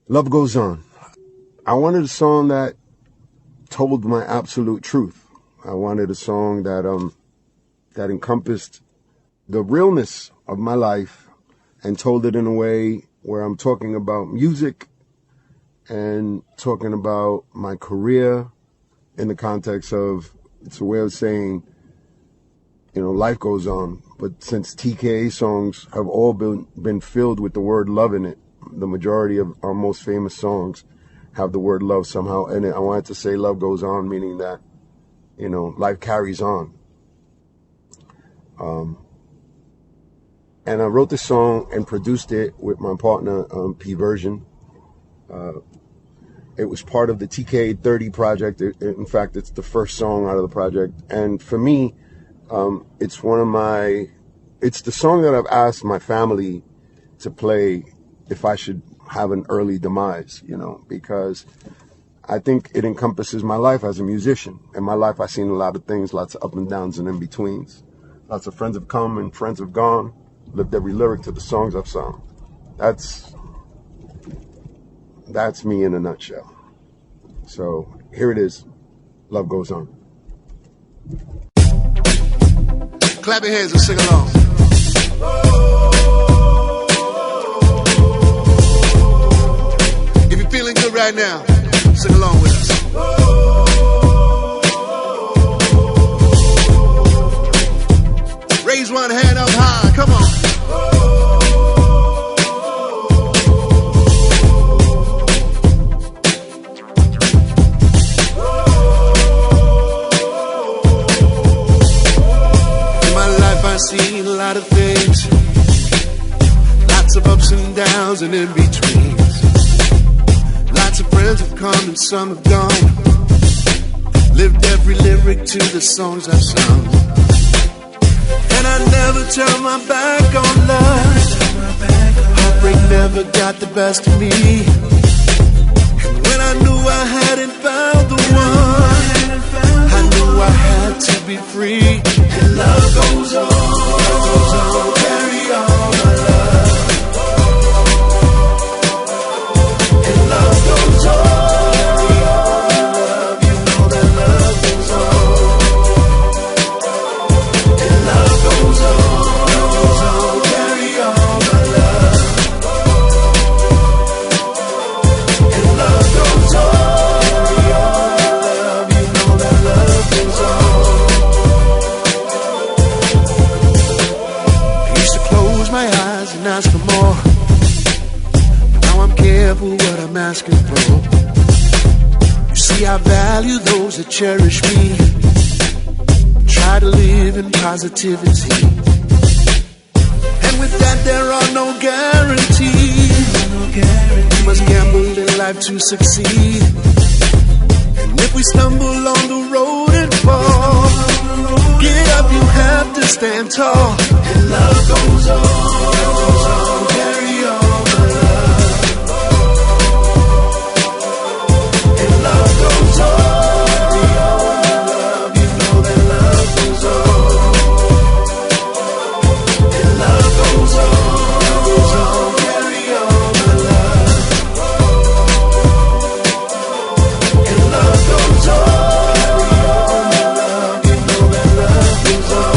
Love Goes On. I wanted a song that told my absolute truth. I wanted a song that that encompassed the realness of my life and told it in a way where I'm talking about music and talking about my career in the context of, it's a way of saying, you know, life goes on. But since TKA songs have all been filled with the word love in it, the majority of our most famous songs have the word love somehow in it. I wanted to say love goes on, meaning that, you know, life carries on. And I wrote the song and produced it with my partner, P Version. It was part of the TKA 30 project. In fact, it's the first song out of the project. And for me, it's it's the song that I've asked my family to play if I should have an early demise, you know, because I think it encompasses my life as a musician. In my life, I've seen a lot of things, lots of up and downs and in-betweens. Lots of friends have come and friends have gone. Lived every lyric to the songs I've sung. That's me in a nutshell. So here it is. Love Goes On. Clap your hands and sing along. If you're feeling good right now, sing along with us. Raise one hand up high, come on. In my life I've seen a lot of things, lots of ups and downs and in-betweens. Lots of friends have come and some have gone. Lived every lyric to the songs I've sung. And I never turn my back on love. Heartbreak never got the best of me. And when I knew I hadn't found the one, I knew I had to be free. And love goes on, carry on my love. And love goes on, carry on my love. You know that love goes on. And love goes on, carry on my love. And love goes on, carry on my love. You know that love goes on. I used to close my eyes and ask for more. Now I'm careful what I'm asking for. You see, I value those that cherish me. Try to live in positivity. And with that, there are no guarantees. You must gamble in life to succeed. And if we stumble on the road and fall, get up, you have to stand tall. And love goes on, carry on my love. And love goes on, carry on my love. You know that love goes on. And love goes on, carry on my love. And love goes on, carry on my love. You know that love goes on.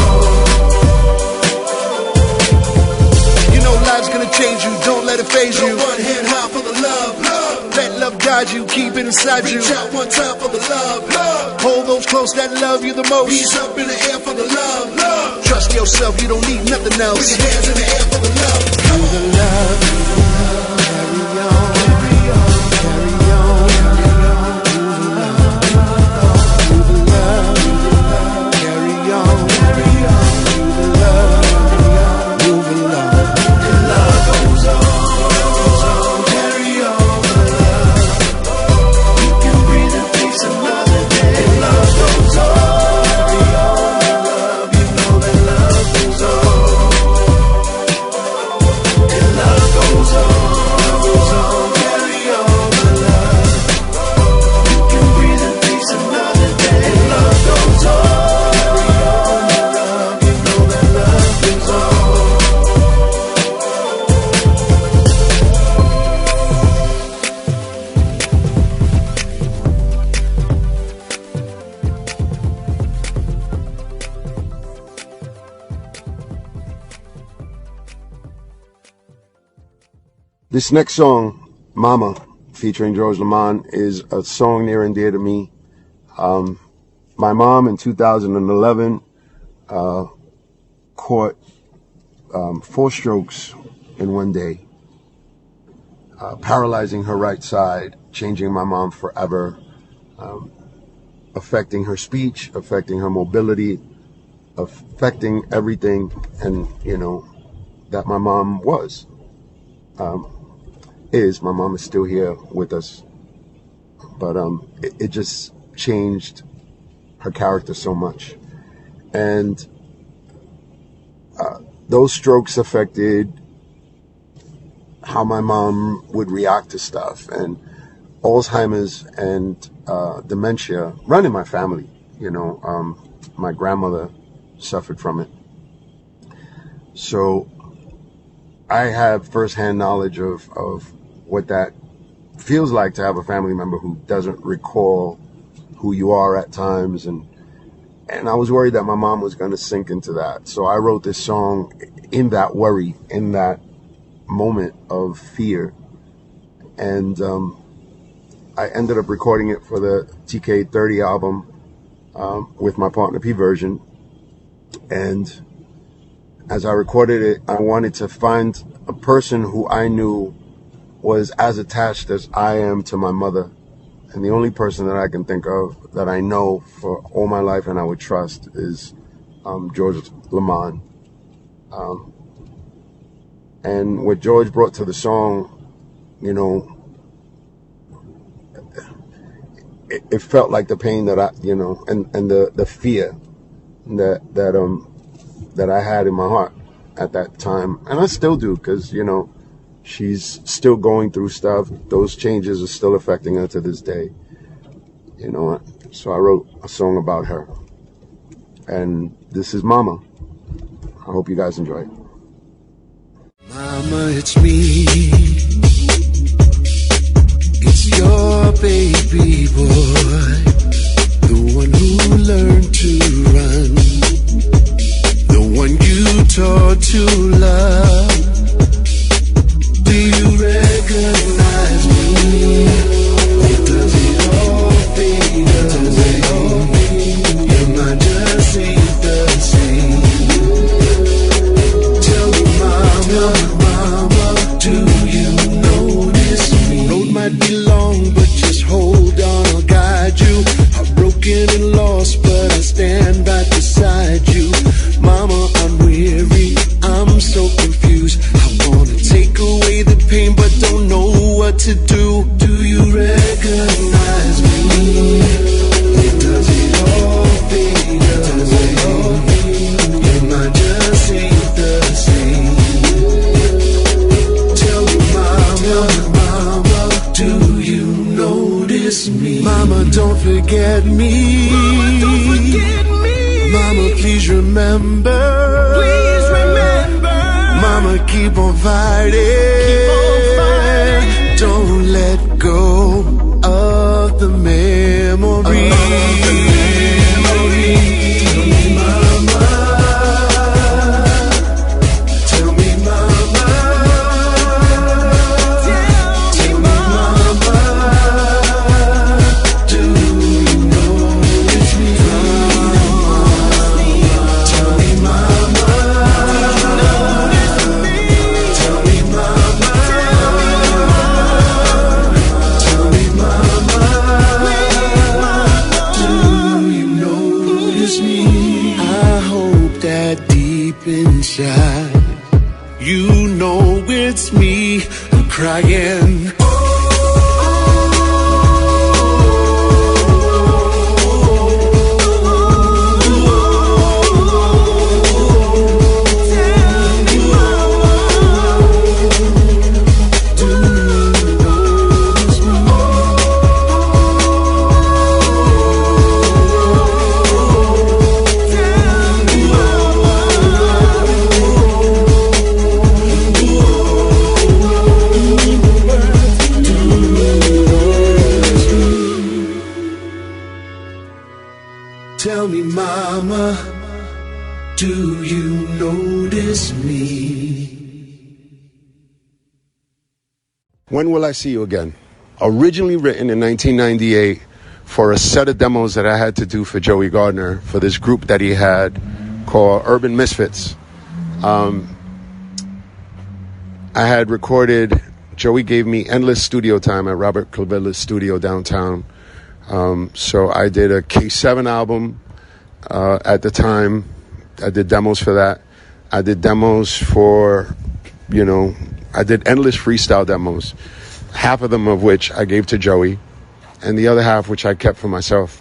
You know life's gonna change you, don't let it phase you. One hand high for the love. Let love guide you, keep it inside you. Reach out one time for the love. Hold those close that love you the most. Reach up in the air for the love. Trust yourself, you don't need nothing else. Put your hands in the air for the love. Do the love, carry on, carry on, carry on, do the love, do the love, carry on, carry on, do the love, do the love. And love goes on, carry on my love. You can breathe and face another day. And love goes on, carry on my love. You know that love goes on. And love goes This next song, Mama, featuring George Lamond, is a song near and dear to me. My mom in 2011 caught 4 strokes in one day, paralyzing her right side, changing my mom forever, affecting her speech, affecting her mobility, affecting everything, and that my mom was. My mom is still here with us, but it just changed her character so much. And those strokes affected how my mom would react to stuff, and Alzheimer's and dementia run in my family. My grandmother suffered from it. So I have firsthand knowledge of what that feels like, to have a family member who doesn't recall who you are at times. And I was worried that my mom was going to sink into that. So I wrote this song in that worry, in that moment of fear. And I ended up recording it for the TKA 30 album with my partner P Version. And as I recorded it, I wanted to find a person who I knew was as attached as I am to my mother. And the only person that I can think of that I know for all my life and I would trust is George Lamond. And what George brought to the song, it felt like the pain that I, and the fear that I had in my heart at that time. And I still do, because, she's still going through stuff. Those changes are still affecting her to this day. So I wrote a song about her. And this is Mama. I hope you guys enjoy it. Mama, it's me. It's your baby boy, the one who learned to run, the one you taught to love. Do you recognize me? Or does it all fade away? Your mind just ain't the same. Tell me, mama, do you notice me? Road might be long, but just hold on, I'll guide you. I'm broken and lost, but I stand right beside you. Mama, I'm weary, I'm so confused. I wanna take away the pain, but don't know what to do. Do you recognize me? Or does it all fade away? Your mind just ain't the same. Tell me, mama, do you notice me? Mama, don't forget me. Mama, don't forget me. Mama, please remember. Please remember. Mama, keep on fighting. Keep on fighting. Don't let go of the memory. Tell me, mama. Tell me, mama. Tell me, mama. Do you know it's me? Tell me, mama. Tell me, mama. Tell me, mama. Do you notice me? I hope that deep inside you know it's me. I'm crying. Tell me, mama, do you notice me? When Will I See You Again? Originally written in 1998 for a set of demos that I had to do for Joey Gardner for this group that he had called Urban Misfits. I had recorded, Joey gave me endless studio time at Robert Clavella's studio downtown. So I did a K7 album at the time. I did demos for that. I did demos for, I did endless freestyle demos, half of them of which I gave to Joey, and the other half which I kept for myself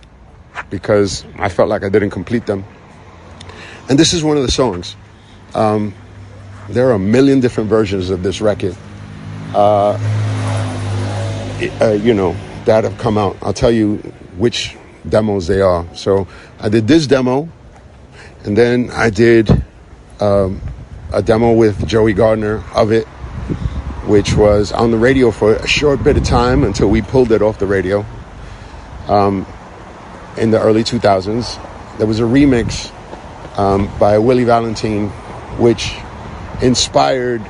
because I felt like I didn't complete them. And this is one of the songs. There are a million different versions of this record, that have come out. I'll tell you which demos they are. So I did this demo, and then I did a demo with Joey Gardner of it, which was on the radio for a short bit of time until we pulled it off the radio in the early 2000s. There was a remix by Willie Valentine, which inspired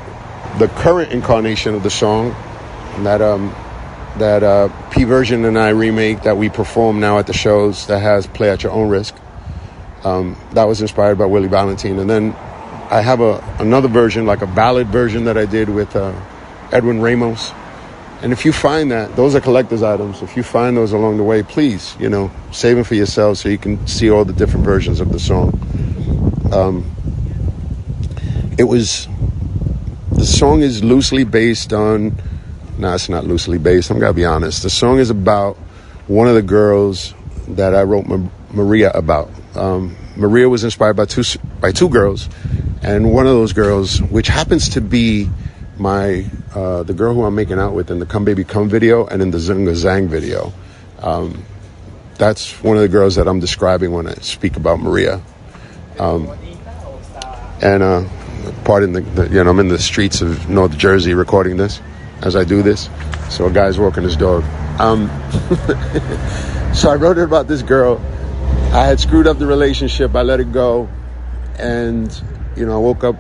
the current incarnation of the song, that P Version and I remake that we perform now at the shows that has Play at Your Own Risk. That was inspired by Willie Valentine. And then I have another version, like a ballad version that I did with Edwin Ramos. And if you find that, those are collector's items. If you find those along the way, please, save them for yourself so you can see all the different versions of the song. The song is loosely based on, it's not loosely based, I'm gonna be honest. The song is about one of the girls that I wrote Maria about. Maria was inspired by two girls, and one of those girls, which happens to be the girl who I'm making out with in the Come Baby Come video and in the Zunga Zang video. That's one of the girls that I'm describing when I speak about Maria. Pardon I'm in the streets of North Jersey recording this as I do this. So a guy's walking his dog. So I wrote it about this girl. I had screwed up the relationship. I let it go. And, I woke up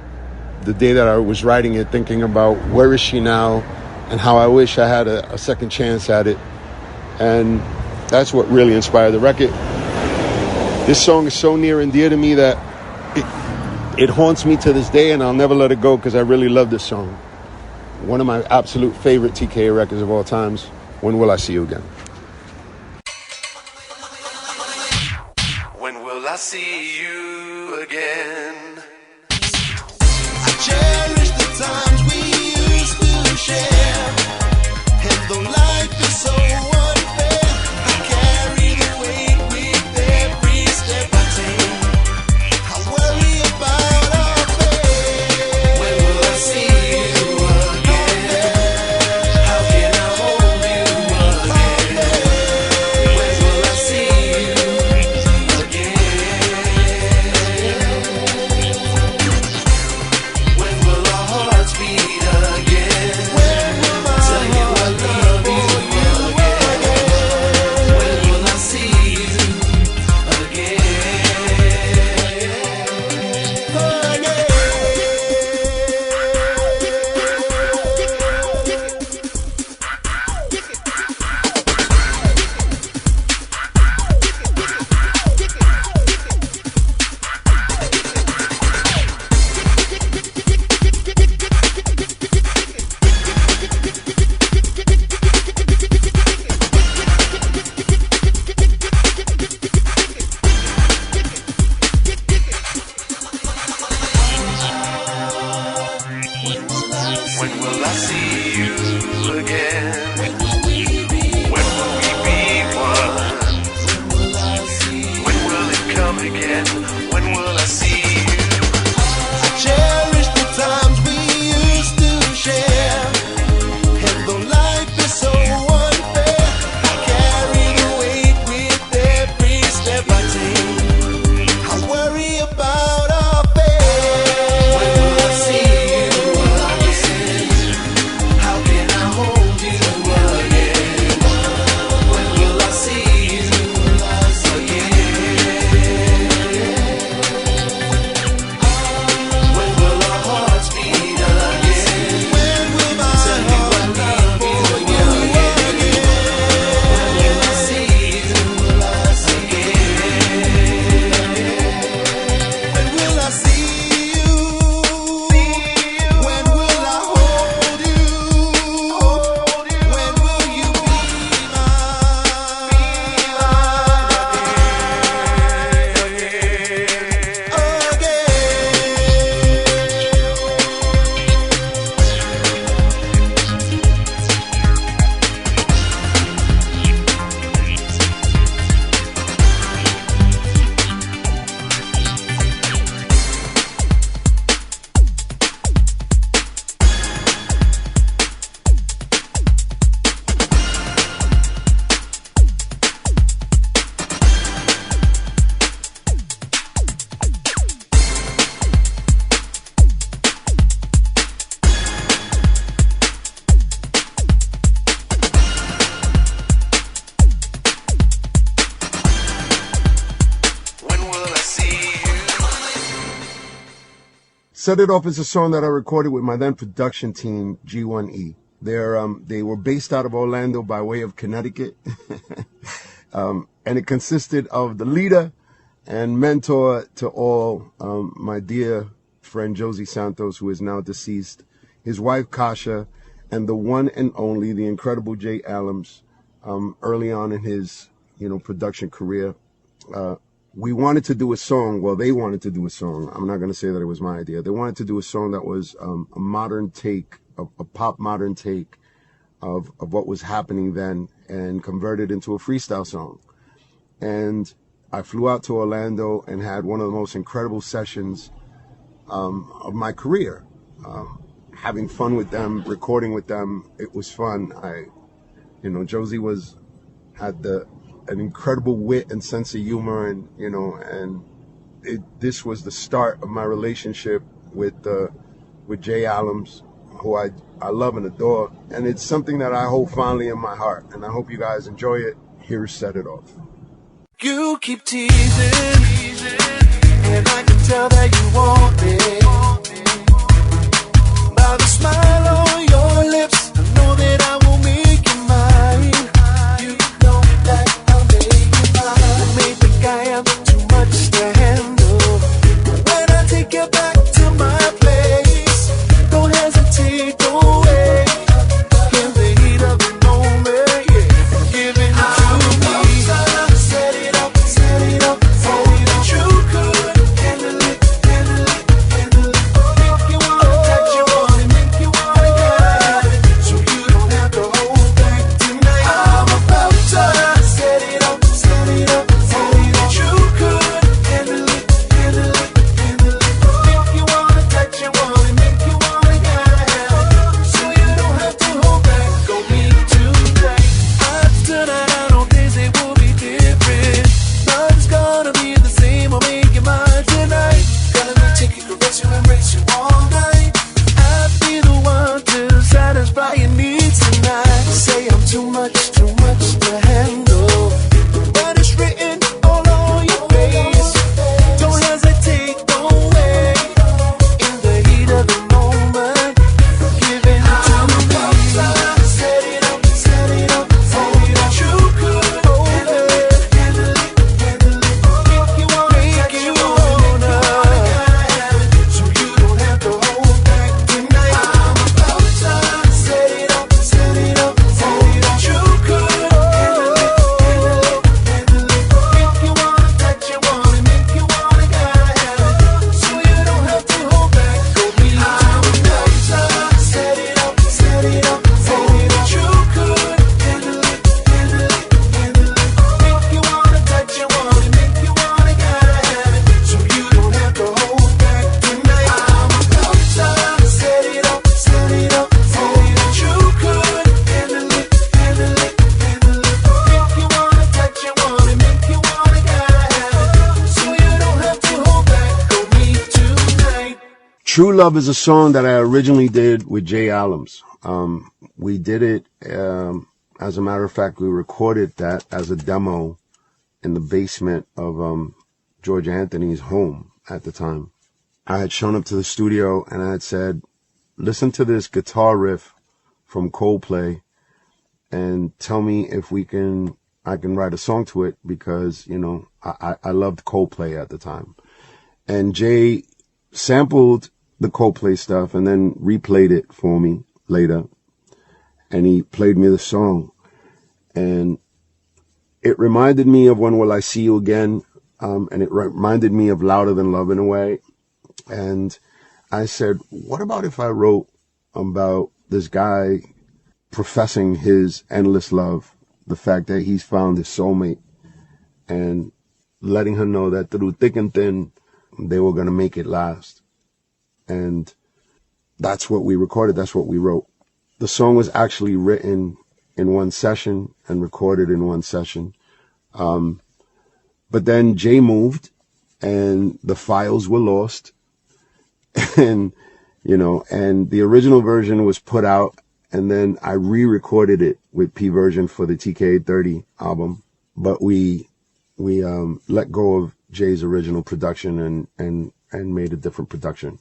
the day that I was writing it thinking about where is she now and how I wish I had a second chance at it. And that's what really inspired the record. This song is so near and dear to me that it haunts me to this day, and I'll never let it go because I really love this song. One of my absolute favorite TKA records of all times. When Will I See You Again? When will I see you again? I cherish the times we used to share, and though life is so unfair, I carry the weight with every step I take. I worry about our fate. When will I see you again? How can I hold you again? When will I see you again? When will our hearts beat again? Tell you I love you again. When will I see you again? When will I see you again? When will we be one? When will it come again? When will I see you? I cherish the times we used to share, and though life is so unfair, I carry the weight with every step I take. I worry about our fate. When will I see you again? How can I hold you again? Set It Off is a song that I recorded with my then production team, G1E. They were based out of Orlando by way of Connecticut. And it consisted of the leader and mentor to all, my dear friend Josie Santos, who is now deceased, his wife Kasha, and the one and only, the incredible Jay Allums, early on in his, production career. We wanted to do a song. Well, they wanted to do a song. I'm not going to say that it was my idea. They wanted to do a song that was a modern take, a pop modern take of what was happening then, and convert it into a freestyle song. And I flew out to Orlando and had one of the most incredible sessions of my career. Having fun with them, recording with them, it was fun. Josie had an incredible wit and sense of humor, and this was the start of my relationship with Jay Allums, who I love and adore, and it's something that I hold fondly in my heart, and I hope you guys enjoy it. Here's Set It Off. You keep teasing, and I can tell that you want me. By the smile on your lips, I know that I will make you mine. You know that I'll make you mine. You may think I am too much to handle, but when I take you back to my place, don't hesitate, don't wait. In the heat of the moment, yeah, giving it to me. Set it up, set it up, set it up. You could handle it, handle it, handle it. Make you wanna touch, you wanna make you wanna get it, so you don't have to hold back tonight. I'm about to set it up, set it up, set it up. You could handle it, handle it, handle it. Make you wanna touch, you wanna make you wanna get it, so you don't have to hold back. Go me tonight. After tonight, I know things they will be different. Nothing's gonna be the same. I'll make you mine tonight. Gonna be taking, caress you, embrace you all night. I'll be the one to satisfy your needs tonight. Say I'm too much to handle, but it's written all on your face. Don't hesitate, don't wait. In the heat of the moment, giving it to me. Set it up, set it up, set it up. You could hold it, handle it, handle it. Make you wanna touch, you wanna get it, so you don't have to hold back tonight. I'm about to set it up, set it up, set it up. You could handle it, handle it, handle it. Make you wanna touch, you wanna make you wanna get it, so you don't have to hold back. Go me tonight. Set it up, set it up, set it up. You could handle it, handle it, handle it. Make you wanna touch, you wanna make you wanna get it, so you don't have to hold back tonight. I'm about to set it up, set it up, set it up. You could handle it, handle it, handle it. Make you wanna touch, you wanna make you wanna get it, so you don't have to hold back. Go me tonight. True Love is a song that I originally did with Jay Allums. We did it, as a matter of fact, we recorded that as a demo in the basement of George Anthony's home at the time. I had shown up to the studio and I had said, listen to this guitar riff from Coldplay and tell me if I can write a song to it, because, I loved Coldplay at the time. And Jay sampled the Coldplay stuff and then replayed it for me later. And he played me the song. And it reminded me of When Will I See You Again? And it reminded me of Louder Than Love in a way. And I said, what about if I wrote about this guy professing his endless love, the fact that he's found his soulmate, and letting her know that through thick and thin, they were going to make it last. And that's what we recorded. That's what we wrote. The song was actually written in one session and recorded in one session. But then Jay moved and the files were lost. And, and the original version was put out, and then I re-recorded it with P version for the TKA 30 album. But we let go of Jay's original production and made a different production.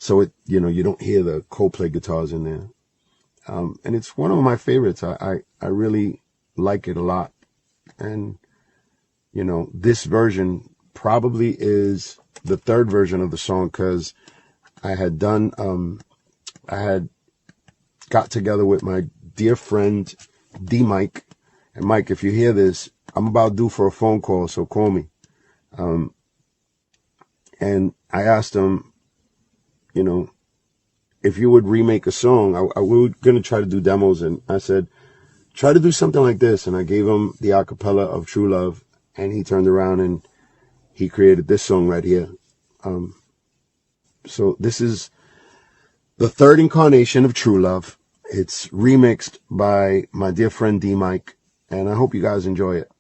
So you don't hear the Coldplay guitars in there. And it's one of my favorites. I really like it a lot. And, this version probably is the third version of the song, because I had got together with my dear friend, D Mike. And Mike, if you hear this, I'm about due for a phone call, so call me. And I asked him, if you would remake a song. We were going to try to do demos, and I said, try to do something like this. And I gave him the acapella of True Love, and he turned around and he created this song right here. So this is the third incarnation of True Love. It's remixed by my dear friend D Mike, and I hope you guys enjoy it,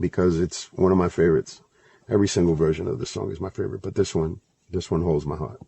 because it's one of my favorites. Every single version of this song is my favorite, but this one holds my heart.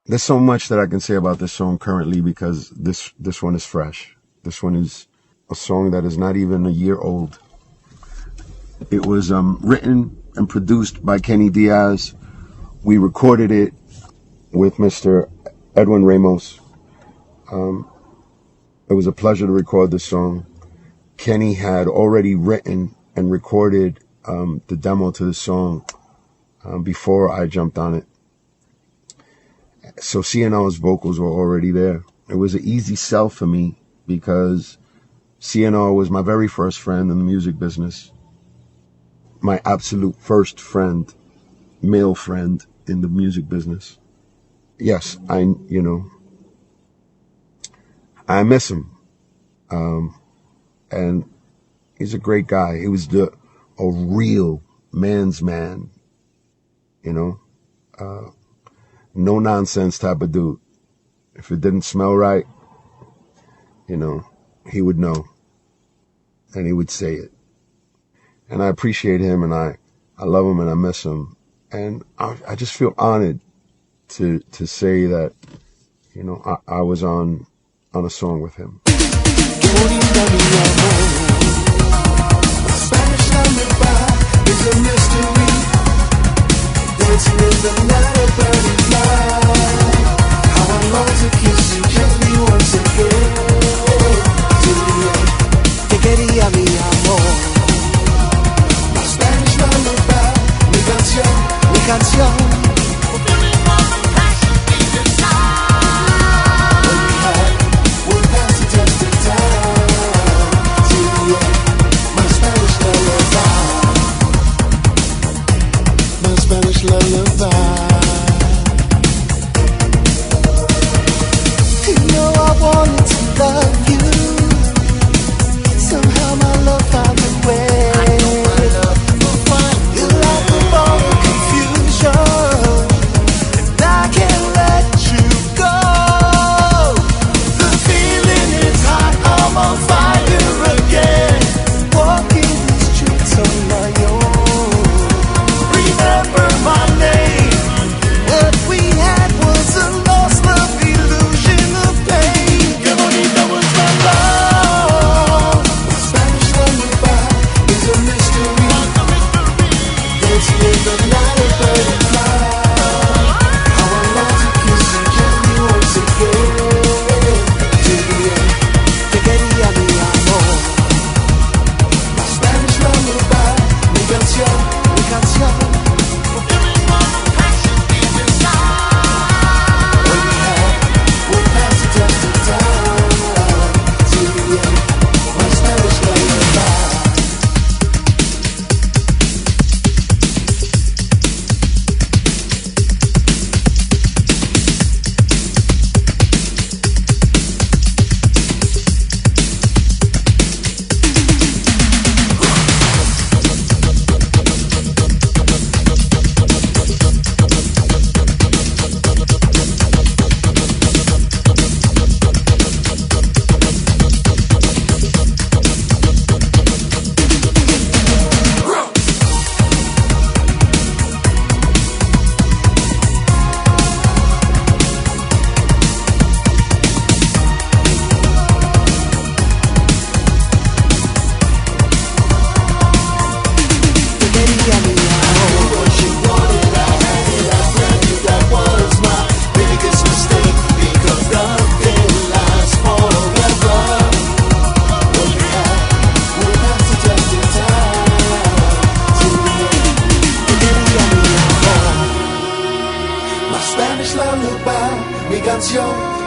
There's so much that I can say about this song currently because this one is fresh. This one is a song that is not even a year old. It was written and produced by Kenny Diaz. We recorded it with Mr. Edwin Ramos. It was a pleasure to record this song. Kenny had already written and recorded the demo to the song before I jumped on it. So CNR's vocals were already there. It was an easy sell for me because CNR was my very first friend in the music business. My absolute first friend, male friend in the music business. Yes, I miss him. And he's a great guy. He was a real man's man, no nonsense type of dude. If it didn't smell right, he would know and he would say it. And I appreciate him and I love him and I miss him. And I just feel honored to say that, I was on a song with him. Spanish lullaby is a mystery. Dancing in the night of burning light. How I long to kiss you gently once again. To the end, te quería mi amor. My Spanish lullaby, mi canción, mi canción.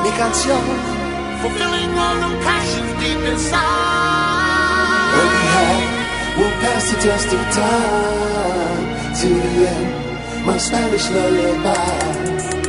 mi canción, fulfilling all the passions deep inside. What we have will pass the test of time. To the end, my Spanish lullaby.